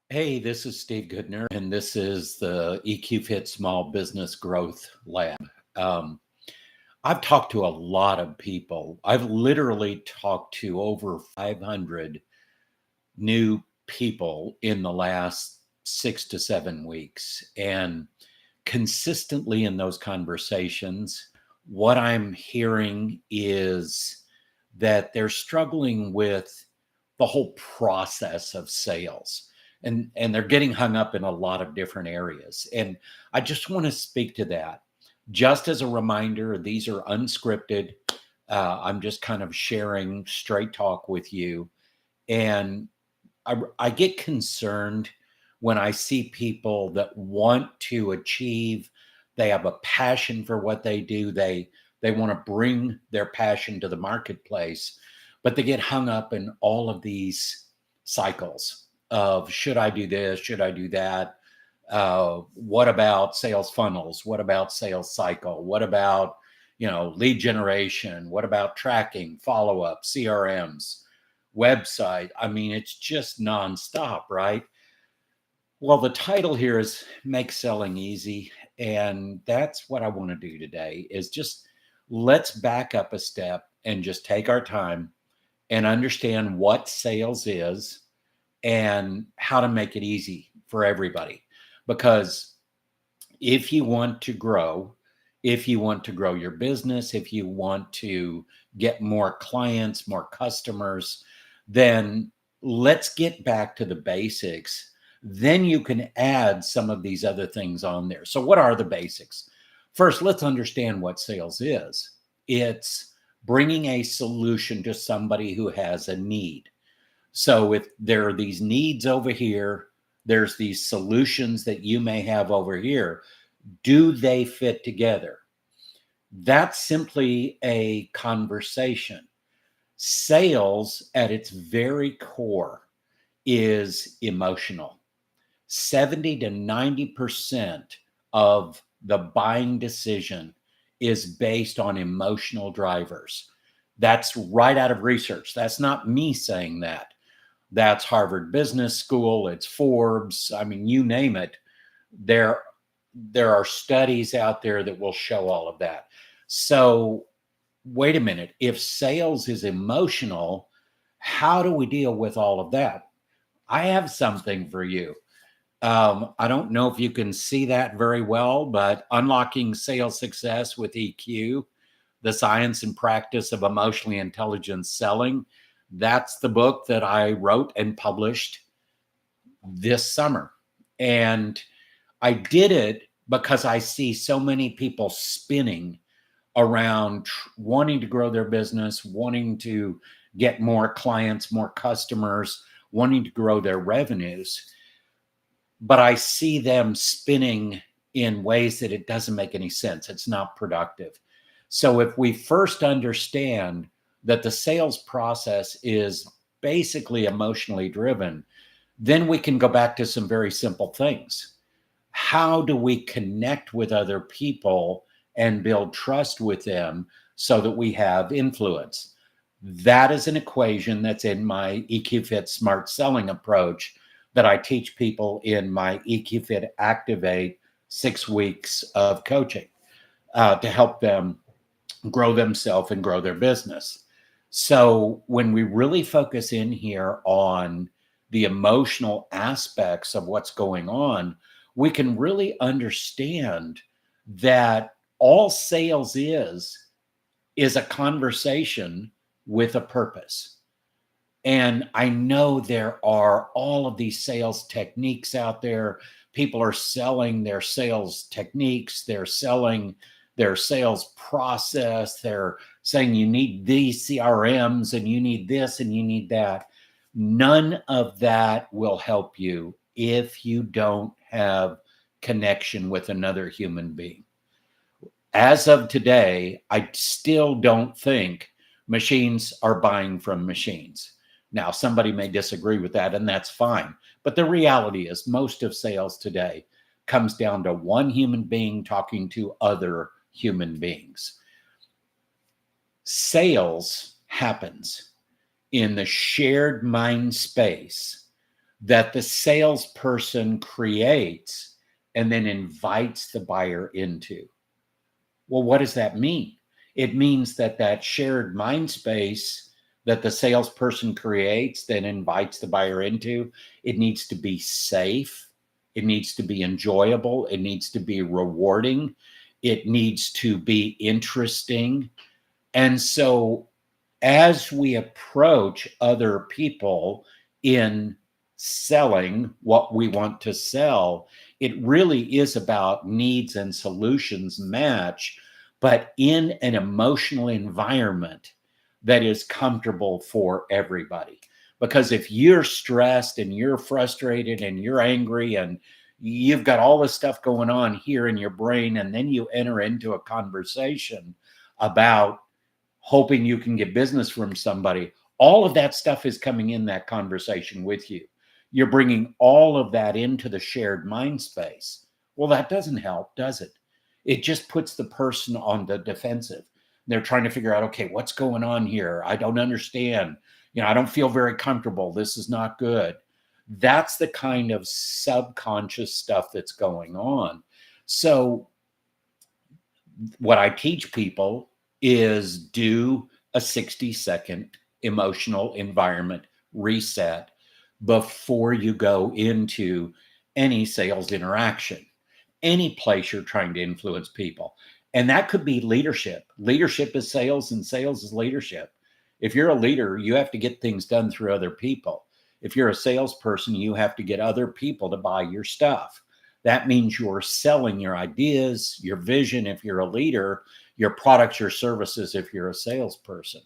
Hey, this is Steve Goodner, and this is the EQFIT Small Business Growth Lab. Um, I've talked to a lot of people. I've literally talked to over 500 new people in the last 6 to 7 weeks. And consistently in those conversations, what I'm hearing is that they're struggling with the whole process of sales. And they're getting hung up in a lot of different areas. And I just want to speak to that. Just as a reminder, these are unscripted. I'm just kind of sharing straight talk with you. And I get concerned when I see people that want to achieve, they have a passion for what they do, they want to bring their passion to the marketplace, but they get hung up in all of these cycles of should I do this, should I do that? What about sales funnels? What about sales cycle? What about lead generation? What about tracking, follow up, CRMs? Website. I mean, it's just nonstop, right? Well, the title here is Make Selling Easy. And that's what I want to do today is just let's back up a step and just take our time and understand what sales is and how to make it easy for everybody. Because if you want to grow, if you want to grow your business, if you want to get more clients, more customers, then let's get back to the basics. Then you can add some of these other things on there. So, what are the basics? First, let's understand what sales is. It's bringing a solution to somebody who has a need. So, if there are these needs over here, there's these solutions that you may have over here. Do they fit together? That's simply a conversation. Sales at its very core is emotional. 70 to 90% of the buying decision is based on emotional drivers. That's right out of research. That's not me saying that. That's Harvard Business School, it's Forbes, I mean, you name it. There there are studies out there that will show all of that. So, wait a minute. If sales is emotional, how do we deal with all of that? I have something for you. I don't know if you can see that very well, but Unlocking Sales Success with EQ, the Science and Practice of Emotionally Intelligent Selling. That's the book that I wrote and published this summer. And I did it because I see so many people spinning around wanting to grow their business, wanting to get more clients, more customers, wanting to grow their revenues. But I see them spinning in ways that it doesn't make any sense. It's not productive. So if we first understand that the sales process is basically emotionally driven, then we can go back to some very simple things. How do we connect with other people and build trust with them so that we have influence? That is an equation that's in my EQFIT Smart Selling approach that I teach people in my EQFIT Activate 6 weeks of coaching to help them grow themselves and grow their business. So when we really focus in here on the emotional aspects of what's going on, we can really understand that all sales is a conversation with a purpose. And I know there are all of these sales techniques out there. People are selling their sales techniques, they're selling their sales process, they're saying you need these CRMs and you need this and you need that. None of that will help you if you don't have connection with another human being. As of today, I still don't think machines are buying from machines. Now, somebody may disagree with that, and that's fine. But the reality is, most of sales today comes down to one human being talking to other human beings. Sales happens in the shared mind space that the salesperson creates and then invites the buyer into. Well, what does that mean? It means that that shared mind space that the salesperson creates, then invites the buyer into, it needs to be safe. It needs to be enjoyable. It needs to be rewarding. It needs to be interesting. And so as we approach other people in selling what we want to sell, it really is about needs and solutions match, but in an emotional environment that is comfortable for everybody. Because if you're stressed and you're frustrated and you're angry and you've got all this stuff going on here in your brain, and then you enter into a conversation about hoping you can get business from somebody, all of that stuff is coming in that conversation with you. You're bringing all of that into the shared mind space. Well, that doesn't help, does it? It just puts the person on the defensive. They're trying to figure out, okay, what's going on here? I don't understand. I don't feel very comfortable. This is not good. That's the kind of subconscious stuff that's going on. So what I teach people is do a 60-second emotional environment reset before you go into any sales interaction, any place you're trying to influence people. And that could be leadership. Leadership is sales and sales is leadership. If you're a leader, you have to get things done through other people. If you're a salesperson, you have to get other people to buy your stuff. That means you're selling your ideas, your vision if you're a leader, your products, your services if you're a salesperson.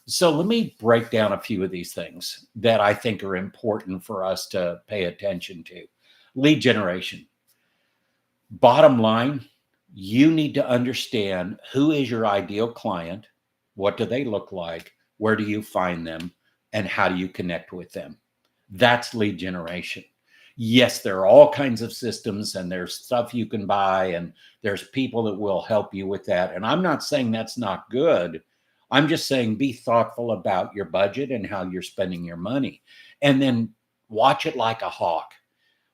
So let me break down a few of these things that I think are important for us to pay attention to. Lead generation. Bottom line, you need to understand who is your ideal client, what do they look like, where do you find them, and how do you connect with them? That's lead generation. Yes, there are all kinds of systems and there's stuff you can buy and there's people that will help you with that. And I'm not saying that's not good. I'm just saying be thoughtful about your budget and how you're spending your money. And then watch it like a hawk.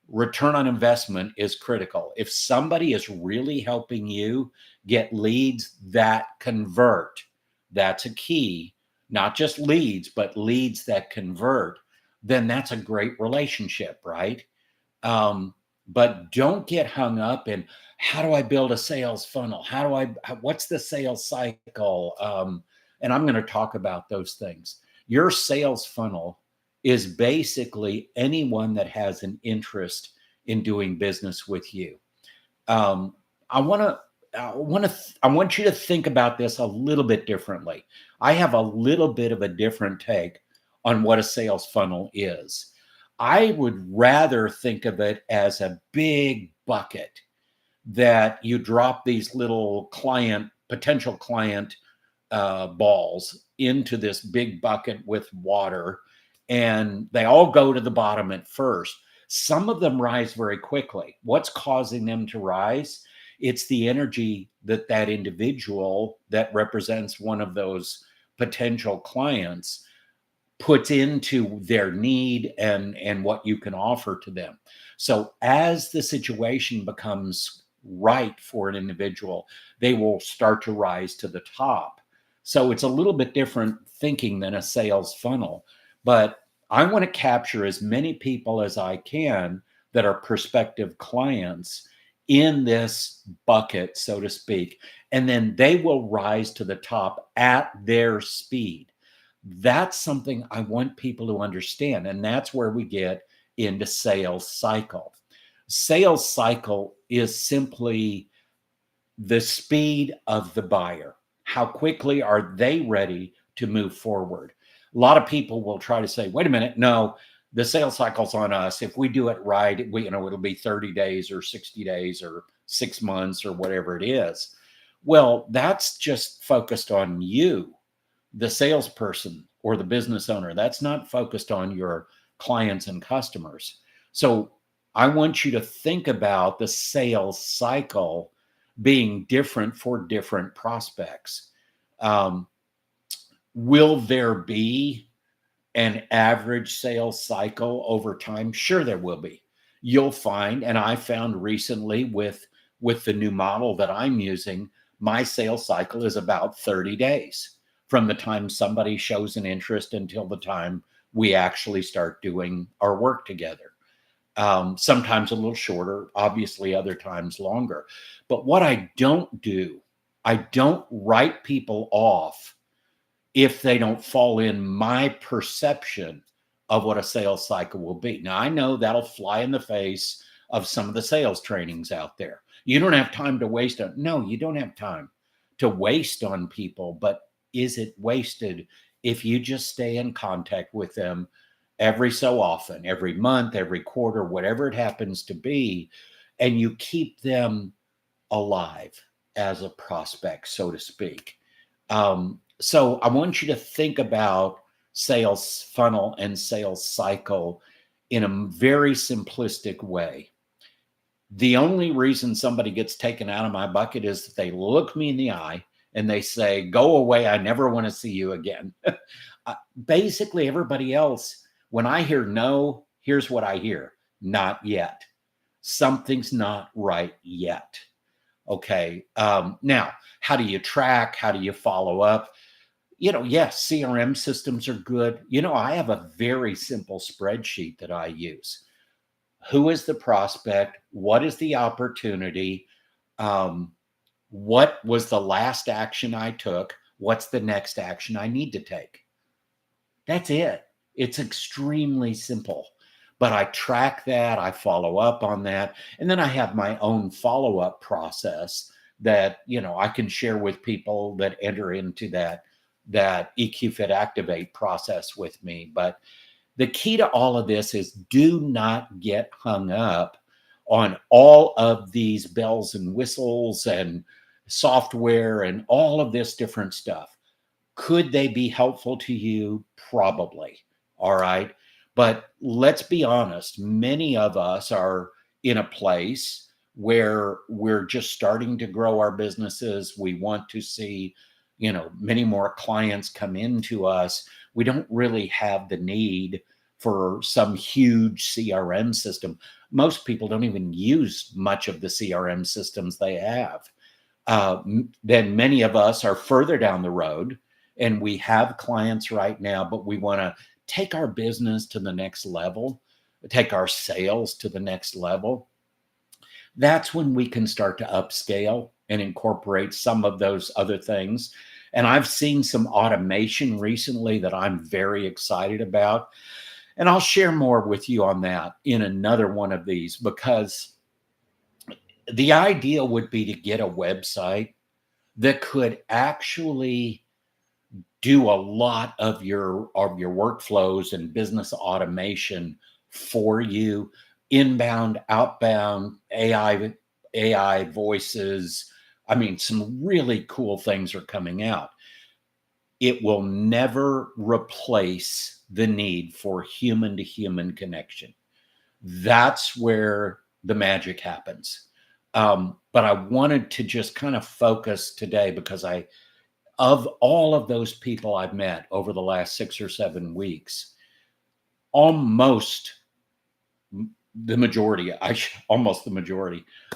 Return on investment is critical. If somebody is really helping you get leads that convert, that's a key, not just leads, but leads that convert, then that's a great relationship, right? But don't get hung up in how do I build a sales funnel? What's the sales cycle? And I'm going to talk about those things. Your sales funnel is basically anyone that has an interest in doing business with you. I want you to think about this a little bit differently. I have a little bit of a different take on what a sales funnel is. I would rather think of it as a big bucket that you drop these little potential client balls into this big bucket with water, and they all go to the bottom at first. Some of them rise very quickly. What's causing them to rise? It's the energy that that individual that represents one of those potential clients puts into their need and what you can offer to them. So as the situation becomes right for an individual, they will start to rise to the top. So it's a little bit different thinking than a sales funnel, but I want to capture as many people as I can that are prospective clients in this bucket, so to speak, and then they will rise to the top at their speed. That's something I want people to understand. And that's where we get into sales cycle. Sales cycle is simply the speed of the buyer. How quickly are they ready to move forward? A lot of people will try to say, wait a minute, no, the sales cycle's on us. If we do it right, it'll be 30 days or 60 days or 6 months or whatever it is. Well, that's just focused on you, the salesperson or the business owner. That's not focused on your clients and customers. So I want you to think about the sales cycle being different for different prospects. Will there be an average sales cycle over time? Sure, there will be. You'll find, and I found recently with the new model that I'm using, my sales cycle is about 30 days from the time somebody shows an interest until the time we actually start doing our work together. Sometimes a little shorter, obviously, other times longer. But what I don't do, I don't write people off if they don't fall in my perception of what a sales cycle will be. Now, I know that'll fly in the face of some of the sales trainings out there. You don't have time to waste on. No, you don't have time to waste on people, but is it wasted if you just stay in contact with them every so often, every month, every quarter, whatever it happens to be, and you keep them alive as a prospect, so to speak? So I want you to think about sales funnel and sales cycle in a very simplistic way. The only reason somebody gets taken out of my bucket is that they look me in the eye and they say, "Go away. I never want to see you again." Basically, everybody else, when I hear no, here's what I hear: not yet. Something's not right yet. Okay. Now, how do you track? How do you follow up? Yes, CRM systems are good. I have a very simple spreadsheet that I use. Who is the prospect? What is the opportunity? What was the last action I took? What's the next action I need to take? That's it. It's extremely simple. But I track that, I follow up on that, and then I have my own follow-up process that, I can share with people that enter into that EQFIT Activate process with me. But the key to all of this is do not get hung up on all of these bells and whistles and software and all of this different stuff. Could they be helpful to you? Probably. All right. But let's be honest, many of us are in a place where we're just starting to grow our businesses. We want to see, many more clients come into us. We don't really have the need for some huge CRM system. Most people don't even use much of the CRM systems they have. Then many of us are further down the road and we have clients right now, but we want to take our business to the next level, take our sales to the next level. That's when we can start to upscale and incorporate some of those other things. And I've seen some automation recently that I'm very excited about. And I'll share more with you on that in another one of these, because the idea would be to get a website that could actually do a lot of your workflows and business automation for you, inbound, outbound, AI voices. I mean, some really cool things are coming out. It will never replace the need for human to human connection. That's where the magic happens. But I wanted to just kind of focus today, because of all of those people I've met over the last 6 or 7 weeks, almost the majority,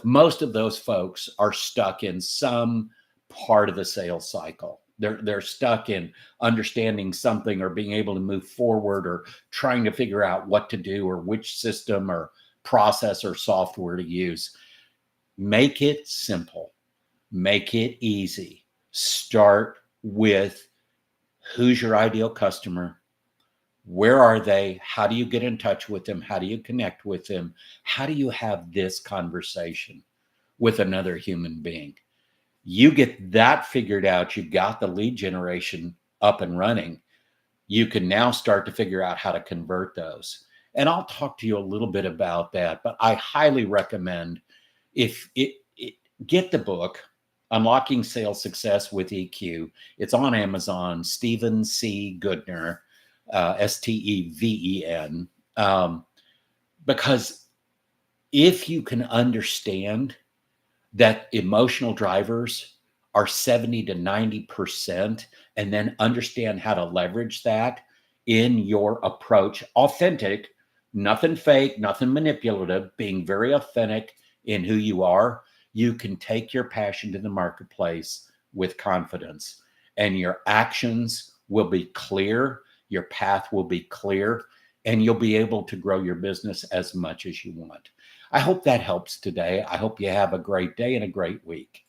most of those folks are stuck in some part of the sales cycle. They're stuck in understanding something or being able to move forward or trying to figure out what to do or which system or process or software to use. Make it simple. Make it easy. Start with who's your ideal customer? Where are they? How do you get in touch with them? How do you connect with them? How do you have this conversation with another human being? You get that figured out. You've got the lead generation up and running. You can now start to figure out how to convert those. And I'll talk to you a little bit about that, but I highly recommend get the book, Unlocking Sales Success with EQ. It's on Amazon, Stephen C. Goodner, Steven. Because if you can understand that emotional drivers are 70 to 90%, and then understand how to leverage that in your approach, authentic, nothing fake, nothing manipulative, being very authentic in who you are, you can take your passion to the marketplace with confidence, and your actions will be clear, your path will be clear, and you'll be able to grow your business as much as you want. I hope that helps today. I hope you have a great day and a great week.